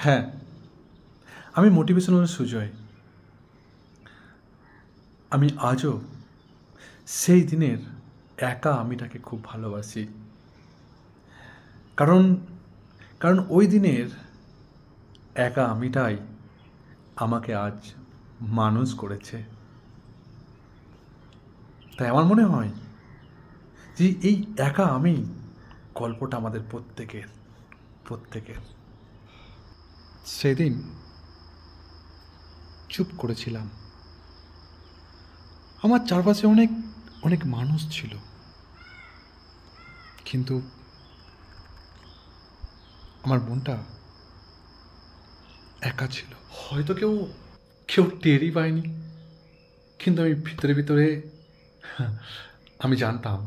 হ্যাঁ, আমি মোটিভেশনাল সুজয়। আমি আজও সেই দিনের একা আমিটাকে খুব ভালোবাসি। কারণ কারণ ওই দিনের একা আমিটাই আমাকে আজ মানুষ করেছে। তাই আমার মনে হয় যে এই একা আমি গল্পটা আমাদের প্রত্যেকের। সেদিন চুপ করেছিলাম। আমার চারপাশে অনেক অনেক মানুষ ছিল, কিন্তু আমার মনটা একা ছিল। হয়তো কেউ কেউ টেরই পায়নি, কিন্তু আমি ভিতরে ভিতরে আমি জানতাম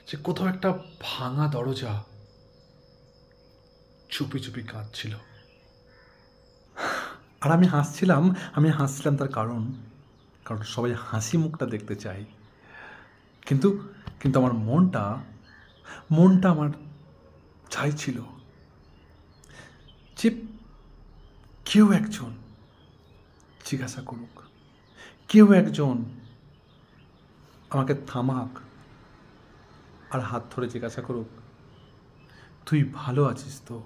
যে কোথাও একটা ভাঙা দরজা চুপি চুপি কাঁদছিল। আর আমি হাসছিলাম তার কারণ কারণ সবাই হাসি মুখটা দেখতে চায়। কিন্তু কিন্তু আমার মনটা আমার চাইছিল যে কেউ একজন জিজ্ঞাসা করুক, কেউ একজন আমাকে থামাক আর হাত ধরে জিজ্ঞাসা করুক, তুই ভালো আছিস তো?